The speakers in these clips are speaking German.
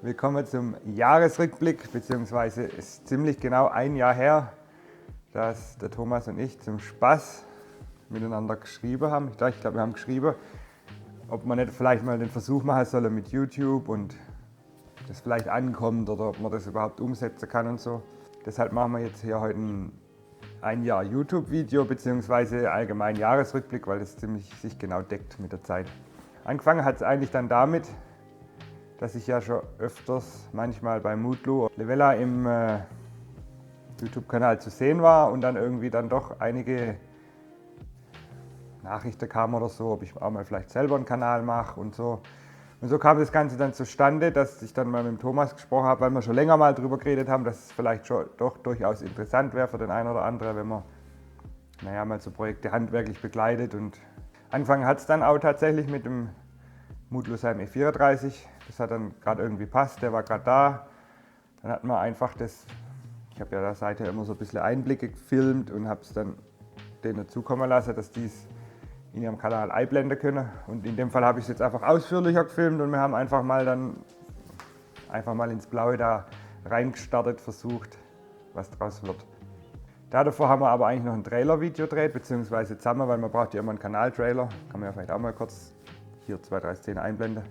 Willkommen zum Jahresrückblick, beziehungsweise es ist ziemlich genau ein Jahr her, dass der Thomas und ich zum Spaß miteinander geschrieben haben. Ich glaube, wir haben geschrieben, ob man nicht vielleicht mal den Versuch machen soll mit YouTube und das vielleicht ankommt oder ob man das überhaupt umsetzen kann und so. Deshalb machen wir jetzt hier heute ein Jahr YouTube-Video, beziehungsweise allgemein Jahresrückblick, weil das ziemlich sich genau deckt mit der Zeit. Angefangen hat es eigentlich dann damit, dass ich ja schon öfters manchmal bei Mutlu Levella im YouTube-Kanal zu sehen war und dann irgendwie dann doch einige Nachrichten kamen oder so, ob ich auch mal vielleicht selber einen Kanal mache und so. Und so kam das Ganze dann zustande, dass ich dann mal mit dem Thomas gesprochen habe, weil wir schon länger mal darüber geredet haben, dass es vielleicht schon doch durchaus interessant wäre für den einen oder anderen, wenn man mal so Projekte handwerklich begleitet. Und angefangen hat es dann auch tatsächlich mit dem Mutlu Seim E34. Das hat dann gerade irgendwie passt, der war gerade da. Dann hat man einfach das, ich habe ja da seither immer so ein bisschen Einblicke gefilmt und habe es dann denen zukommen lassen, dass die es in ihrem Kanal einblenden können. Und in dem Fall habe ich es jetzt einfach ausführlicher gefilmt und wir haben einfach mal ins Blaue da reingestartet, versucht, was draus wird. Davor haben wir aber eigentlich noch ein Trailer-Video gedreht, beziehungsweise zusammen, weil man braucht ja immer einen Kanal-Trailer. Kann man ja vielleicht auch mal kurz hier 2-3 Szenen einblenden.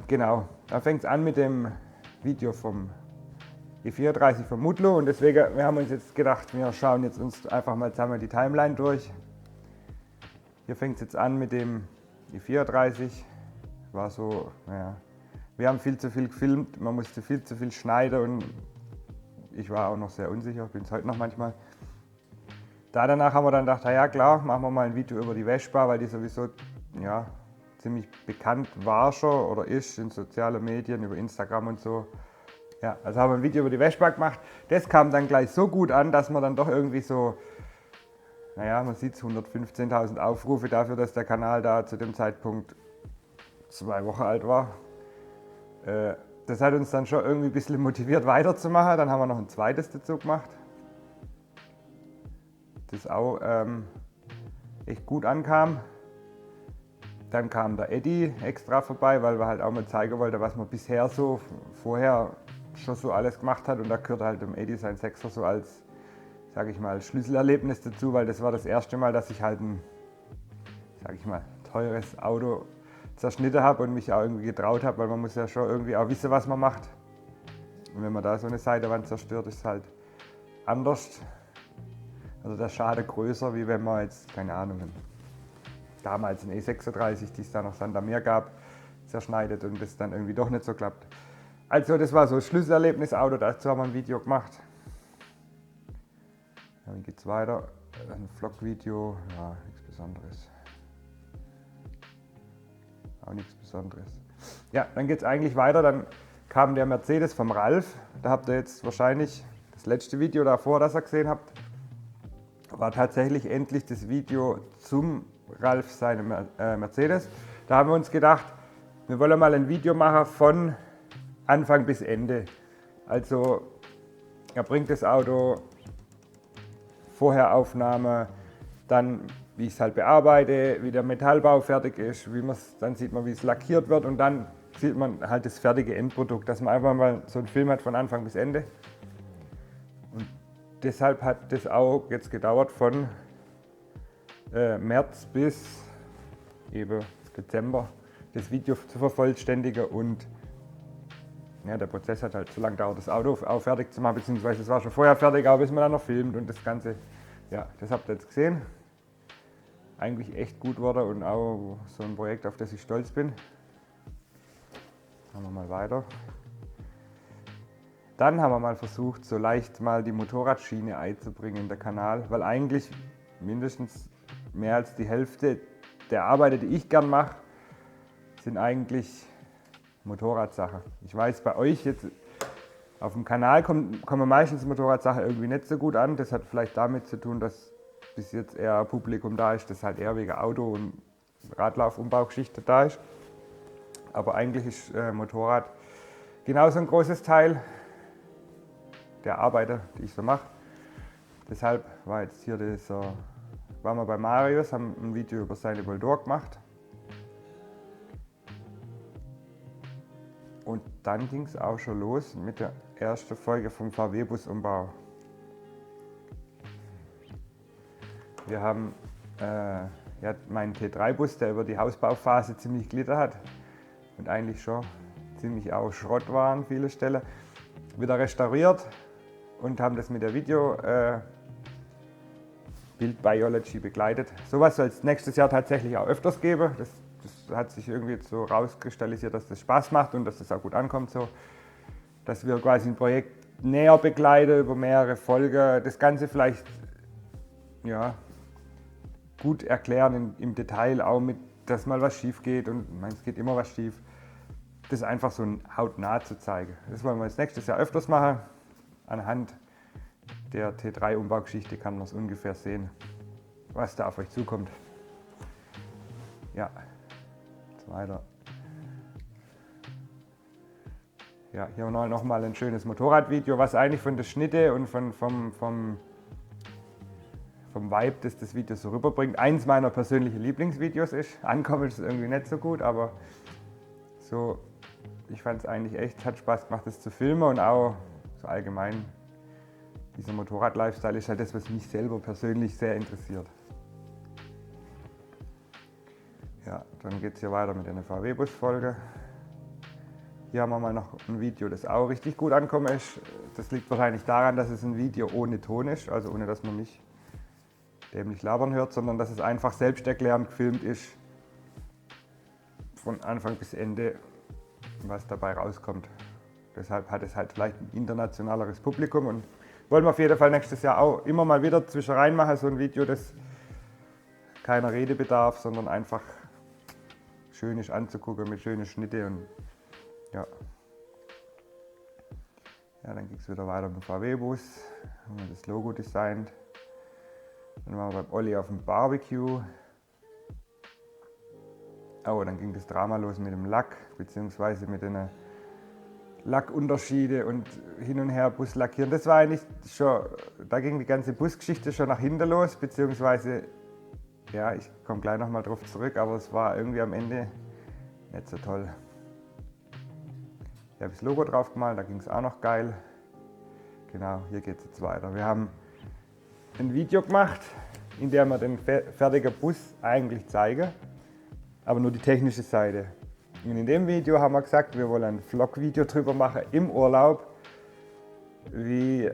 Genau, da fängt es an mit dem Video vom E34 von Mutlu und deswegen, wir haben uns jetzt gedacht, wir schauen jetzt uns einfach mal zusammen die Timeline durch. Hier fängt es jetzt an mit dem E34, war so, naja, wir haben viel zu viel gefilmt, man musste viel zu viel schneiden und ich war auch noch sehr unsicher, bin es heute noch manchmal. Danach haben wir dann gedacht, ja klar, machen wir mal ein Video über die Vespa, weil die sowieso ja, ziemlich bekannt war schon oder ist in sozialen Medien, über Instagram und so. Ja, also haben wir ein Video über die Vespa gemacht. Das kam dann gleich so gut an, dass man dann doch irgendwie so, naja, man sieht 115.000 Aufrufe dafür, dass der Kanal da zu dem Zeitpunkt 2 Wochen alt war. Das hat uns dann schon irgendwie ein bisschen motiviert weiterzumachen. Dann haben wir noch ein zweites dazu gemacht, das auch echt gut ankam. Dann kam der Eddie extra vorbei, weil wir halt auch mal zeigen wollten, was man bisher so vorher schon so alles gemacht hat. Und da gehört halt dem Eddie sein Sechser so als, sage ich mal, Schlüsselerlebnis dazu, weil das war das erste Mal, dass ich halt ein, sage ich mal, teures Auto zerschnitten habe und mich auch irgendwie getraut habe, weil man muss ja schon irgendwie auch wissen, was man macht. Und wenn man da so eine Seitenwand zerstört, ist es halt anders. Also der Schaden größer, wie wenn man jetzt, keine Ahnung, damals ein E36, die es da noch Santander gab, zerschneidet und das dann irgendwie doch nicht so klappt. Also das war so ein Schlüsselerlebnisauto, dazu haben wir ein Video gemacht. Ja, wie geht's weiter? Ein Vlog-Video, ja, nichts Besonderes. Auch nichts Besonderes. Ja, dann geht es eigentlich weiter, dann kam der Mercedes vom Ralf. Da habt ihr jetzt wahrscheinlich das letzte Video davor, das ihr gesehen habt, war tatsächlich endlich das Video zum Ralf seinem Mercedes. Da haben wir uns gedacht, wir wollen mal ein Video machen von Anfang bis Ende. Also er bringt das Auto, vorher Aufnahme, dann wie ich es halt bearbeite, wie der Metallbau fertig ist, dann sieht man, wie es lackiert wird und dann sieht man halt das fertige Endprodukt, dass man einfach mal so einen Film hat von Anfang bis Ende. Und deshalb hat das auch jetzt gedauert von März bis eben Dezember das Video zu vervollständigen und ja, der Prozess hat halt so lange gedauert, das Auto auch fertig zu machen, beziehungsweise es war schon vorher fertig, aber bis man dann noch filmt und das Ganze, ja, das habt ihr jetzt gesehen. Eigentlich echt gut wurde und auch so ein Projekt, auf das ich stolz bin. Machen wir mal weiter. Dann haben wir mal versucht, so leicht mal die Motorradschiene einzubringen in den Kanal, weil eigentlich mindestens mehr als die Hälfte der Arbeit, die ich gern mache, sind eigentlich Motorradsachen. Ich weiß, bei euch jetzt auf dem Kanal kommen meistens Motorradsachen irgendwie nicht so gut an. Das hat vielleicht damit zu tun, dass bis jetzt eher Publikum da ist, das halt eher wegen Auto- und Radlaufumbaugeschichte da ist. Aber eigentlich ist Motorrad genauso ein großes Teil der Arbeiten, die ich so mache. Deshalb war jetzt hier waren wir bei Marius, haben ein Video über seine Voldor gemacht. Und dann ging es auch schon los mit der ersten Folge vom VW-Bus-Umbau. Wir haben meinen T3-Bus, der über die Hausbauphase ziemlich gelitten hat und eigentlich schon ziemlich auch Schrott war an vielen Stellen, wieder restauriert und haben das mit der Build Biology begleitet. Sowas soll es nächstes Jahr tatsächlich auch öfters geben. Das hat sich irgendwie jetzt so rauskristallisiert, dass das Spaß macht und dass das auch gut ankommt. So. Dass wir quasi ein Projekt näher begleiten über mehrere Folgen. Das Ganze vielleicht gut erklären im Detail, auch mit, dass mal was schief geht. Und ich meine, es geht immer was schief. Das einfach so hautnah zu zeigen. Das wollen wir jetzt nächstes Jahr öfters machen. Anhand der T3-Umbaugeschichte kann man es ungefähr sehen, was da auf euch zukommt. Ja, jetzt weiter. Ja, hier noch mal ein schönes Motorradvideo, was eigentlich von der Schnitte und vom Vibe, das Video so rüberbringt, eins meiner persönlichen Lieblingsvideos ist. Ankommen ist irgendwie nicht so gut, aber so, ich fand es eigentlich echt, hat Spaß gemacht, das zu filmen und auch so allgemein. Dieser Motorrad-Lifestyle ist halt das, was mich selber persönlich sehr interessiert. Ja, dann geht es hier weiter mit einer VW-Bus-Folge. Hier haben wir mal noch ein Video, das auch richtig gut angekommen ist. Das liegt wahrscheinlich daran, dass es ein Video ohne Ton ist, also ohne dass man mich dämlich labern hört, sondern dass es einfach selbsterklärend gefilmt ist, von Anfang bis Ende, was dabei rauskommt. Deshalb hat es halt vielleicht ein internationaleres Publikum und wollen wir auf jeden Fall nächstes Jahr auch immer mal wieder zwischenrein machen, so ein Video, das keiner Rede bedarf, sondern einfach schön ist anzugucken mit schönen Schnitte und ja. Ja, dann ging es wieder weiter mit dem VW-Bus, haben wir das Logo designt. Dann waren wir beim Olli auf dem Barbecue. Oh, dann ging das Drama los mit dem Lack, beziehungsweise mit den Lackunterschiede und hin und her Bus lackieren. Das war eigentlich schon, da ging die ganze Busgeschichte schon nach hinten los, beziehungsweise, ja, ich komme gleich nochmal drauf zurück, aber es war irgendwie am Ende nicht so toll. Ich habe das Logo drauf gemalt, da ging es auch noch geil. Genau, hier geht es jetzt weiter. Wir haben ein Video gemacht, in dem wir den fertigen Bus eigentlich zeigen, aber nur die technische Seite. Und in dem Video haben wir gesagt, wir wollen ein Vlog-Video drüber machen im Urlaub, wie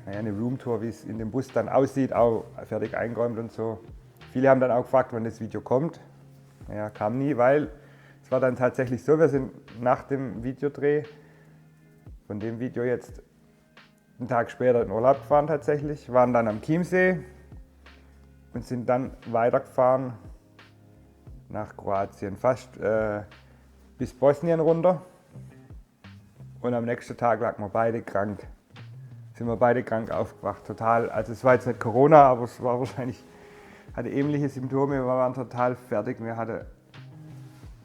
eine Roomtour, wie es in dem Bus dann aussieht, auch fertig eingeräumt und so. Viele haben dann auch gefragt, wann das Video kommt. Naja, kam nie, weil es war dann tatsächlich so, wir sind nach dem Videodreh von dem Video jetzt einen Tag später in Urlaub gefahren tatsächlich, waren dann am Chiemsee und sind dann weitergefahren nach Kroatien, fast bis Bosnien runter. Und am nächsten Tag lagen wir beide krank. Sind wir beide krank aufgewacht, total. Also es war jetzt nicht Corona, aber es war wahrscheinlich, hatte ähnliche Symptome. Wir waren total fertig. Wir hatten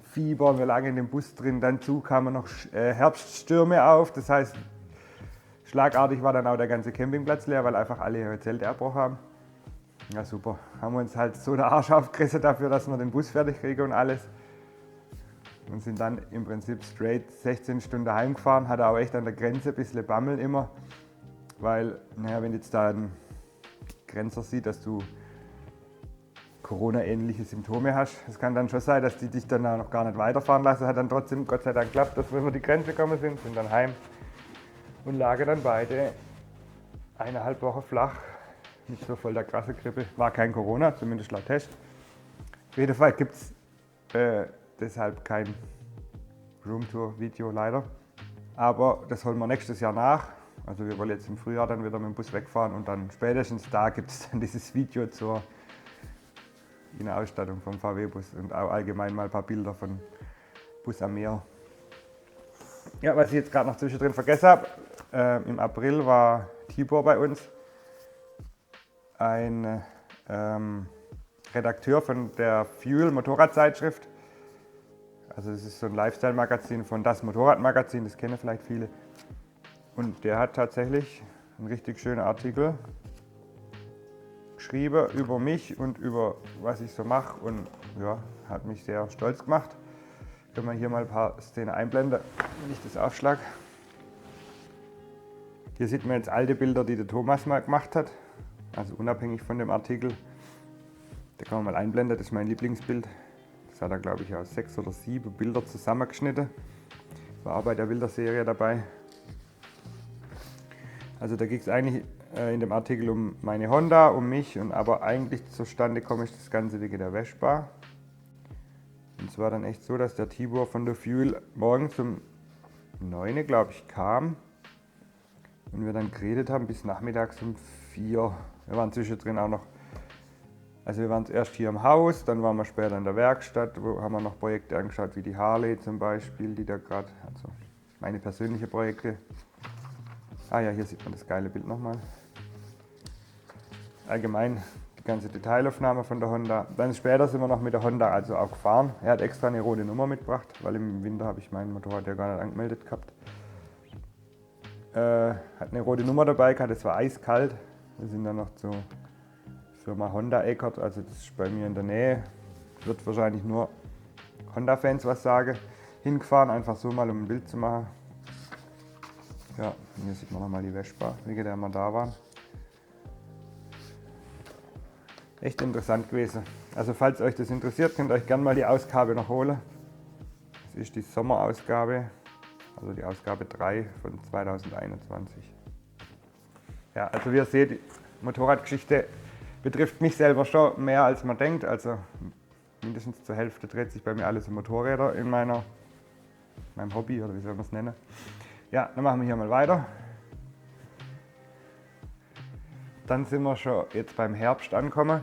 Fieber, wir lagen in dem Bus drin. Dazu kamen noch Herbststürme auf. Das heißt, schlagartig war dann auch der ganze Campingplatz leer, weil einfach alle ihre Zelte abgebrochen haben. Ja super, haben wir uns halt so den Arsch aufgerissen dafür, dass wir den Bus fertig kriegen und alles. Und sind dann im Prinzip straight 16 Stunden heimgefahren, hatte auch echt an der Grenze ein bisschen Bammel immer. Weil, naja, wenn jetzt da ein Grenzer sieht, dass du Corona-ähnliche Symptome hast, es kann dann schon sein, dass die dich dann auch noch gar nicht weiterfahren lassen. Hat dann trotzdem Gott sei Dank geklappt, dass wir über die Grenze gekommen sind dann heim und lagen dann beide 1,5 Wochen flach. Nicht so voll der krasse Grippe, war kein Corona, zumindest laut Test. Auf jeden Fall gibt es deshalb kein Roomtour-Video leider. Aber das holen wir nächstes Jahr nach. Also wir wollen jetzt im Frühjahr dann wieder mit dem Bus wegfahren und dann spätestens da gibt es dann dieses Video zur Innenausstattung vom VW-Bus und auch allgemein mal ein paar Bilder von Bus am Meer. Ja, was ich jetzt gerade noch zwischendrin vergessen habe, im April war Tibor bei uns. Ein Redakteur von der Fuel Motorradzeitschrift. Also das ist so ein Lifestyle-Magazin von Das Motorradmagazin, das kennen vielleicht viele. Und der hat tatsächlich einen richtig schönen Artikel geschrieben über mich und über was ich so mache und ja, hat mich sehr stolz gemacht. Können wir hier mal ein paar Szenen einblenden, wenn ich das aufschlage. Hier sieht man jetzt alte Bilder, die der Thomas mal gemacht hat, also unabhängig von dem Artikel. Da kann man mal einblenden, das ist mein Lieblingsbild. Das hat er, glaube ich, aus 6 oder 7 Bilder zusammengeschnitten. War auch bei der Bilderserie dabei. Also da ging es eigentlich in dem Artikel um meine Honda, um mich, und aber eigentlich zustande komme ich das Ganze wegen der Vespa. Und es war dann echt so, dass der Tibor von der Fuel morgens um 9, glaube ich, kam. Und wir dann geredet haben bis nachmittags um 4. Wir waren zwischendrin auch noch, also wir waren erst hier im Haus, dann waren wir später in der Werkstatt, wo haben wir noch Projekte angeschaut, wie die Harley zum Beispiel, die da gerade, also meine persönlichen Projekte. Ah ja, hier sieht man das geile Bild nochmal. Allgemein die ganze Detailaufnahme von der Honda. Dann später sind wir noch mit der Honda also auch gefahren. Er hat extra eine rote Nummer mitgebracht, weil im Winter habe ich mein Motorrad ja gar nicht angemeldet gehabt. Hat eine rote Nummer dabei gehabt, es war eiskalt. Wir sind dann noch zur Firma Honda Eckert, also das ist bei mir in der Nähe. Wird wahrscheinlich nur Honda-Fans was sagen. Hingefahren, einfach so mal um ein Bild zu machen. Ja, hier sieht man nochmal die Vespa, wegen der wir da waren. Echt interessant gewesen. Also falls euch das interessiert, könnt ihr euch gerne mal die Ausgabe noch holen. Das ist die Sommerausgabe. Also die Ausgabe 3 von 2021. Ja, also wie ihr seht, die Motorradgeschichte betrifft mich selber schon mehr als man denkt. Also mindestens zur Hälfte dreht sich bei mir alles um Motorräder in meinem Hobby, oder wie soll man es nennen. Ja, dann machen wir hier mal weiter. Dann sind wir schon jetzt beim Herbst angekommen.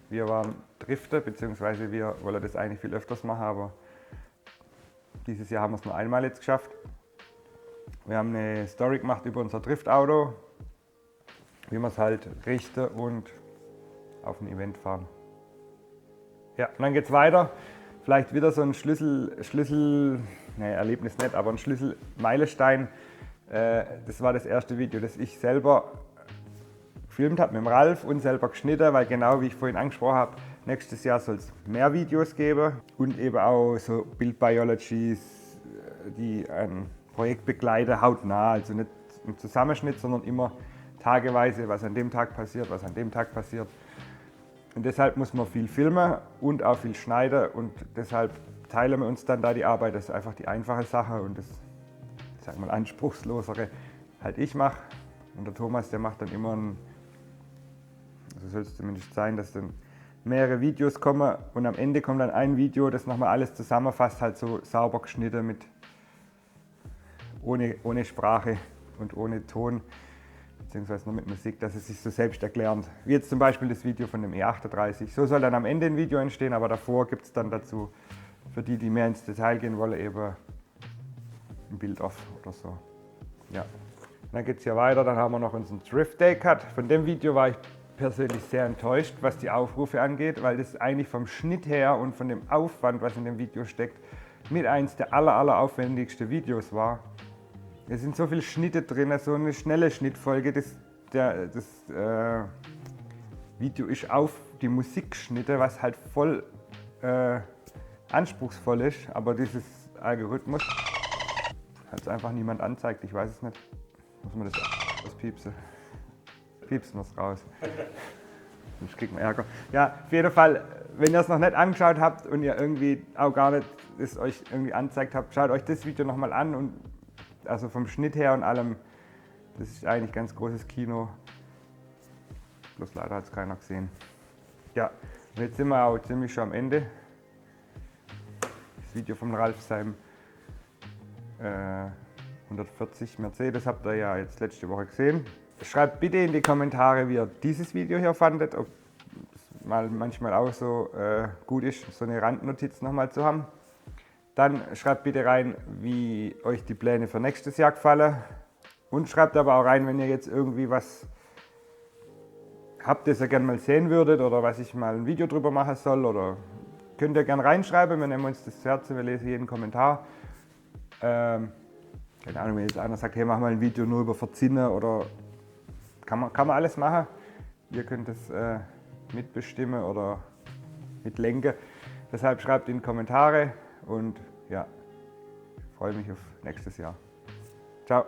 Wir waren driften, beziehungsweise wir wollen das eigentlich viel öfters machen, aber dieses Jahr haben wir es nur einmal jetzt geschafft. Wir haben eine Story gemacht über unser Driftauto, wie wir es halt richten und auf ein Event fahren. Ja, und dann geht es weiter. Vielleicht wieder so ein Erlebnis nicht, aber ein Schlüsselmeilenstein. Das war das erste Video, das ich selber gefilmt habe mit dem Ralf und selber geschnitten, weil genau wie ich vorhin angesprochen habe, nächstes Jahr soll es mehr Videos geben und eben auch so Build Biologies, die ein Projekt begleiten, hautnah, also nicht im Zusammenschnitt, sondern immer tageweise, was an dem Tag passiert, was an dem Tag passiert. Und deshalb muss man viel filmen und auch viel schneiden und deshalb teilen wir uns dann da die Arbeit. Das ist einfach die einfache Sache und das, ich sag mal, anspruchslosere halt ich mache. Und der Thomas, der macht dann immer also soll es zumindest sein, dass dann mehrere Videos kommen und am Ende kommt dann ein Video, das nochmal alles zusammenfasst, halt so sauber geschnitten ohne Sprache und ohne Ton, beziehungsweise nur mit Musik, dass es sich so selbst erklärend, wie jetzt zum Beispiel das Video von dem E38. So soll dann am Ende ein Video entstehen, aber davor gibt es dann dazu, für die, die mehr ins Detail gehen wollen, eben ein Bild-Off oder so. Ja. Dann geht es hier weiter, dann haben wir noch unseren Drift Day Cut. Von dem Video war ich persönlich sehr enttäuscht, was die Aufrufe angeht, weil das eigentlich vom Schnitt her und von dem Aufwand, was in dem Video steckt, mit eins der aller aufwendigsten Videos war. Es sind so viele Schnitte drin, so eine schnelle Schnittfolge. Das Video ist auf die Musik geschnitten, was halt voll anspruchsvoll ist, aber dieses Algorithmus hat es einfach niemand anzeigt, ich weiß es nicht. Muss man das piepsen? Piepsen wir es raus. Sonst kriegt man Ärger. Ja, auf jeden Fall, wenn ihr es noch nicht angeschaut habt und ihr irgendwie auch gar nicht es euch irgendwie angezeigt habt, schaut euch das Video nochmal an und also vom Schnitt her und allem, das ist eigentlich ganz großes Kino. Bloß leider hat es keiner gesehen. Ja, und jetzt sind wir auch ziemlich schon am Ende. Das Video von Ralf seinem 140 Mercedes habt ihr ja jetzt letzte Woche gesehen. Schreibt bitte in die Kommentare, wie ihr dieses Video hier fandet, ob es manchmal auch so gut ist, so eine Randnotiz nochmal zu haben. Dann schreibt bitte rein, wie euch die Pläne für nächstes Jahr gefallen. Und schreibt aber auch rein, wenn ihr jetzt irgendwie was habt, das ihr gerne mal sehen würdet oder was ich mal ein Video drüber machen soll. Oder könnt ihr gerne reinschreiben, wir nehmen uns das zu Herzen, wir lesen jeden Kommentar. Keine Ahnung, wenn jetzt einer sagt, hey, mach mal ein Video nur über Verzinnen oder kann man alles machen. Ihr könnt es mitbestimmen oder mitlenken. Deshalb schreibt in die Kommentare und ja, ich freue mich auf nächstes Jahr. Ciao.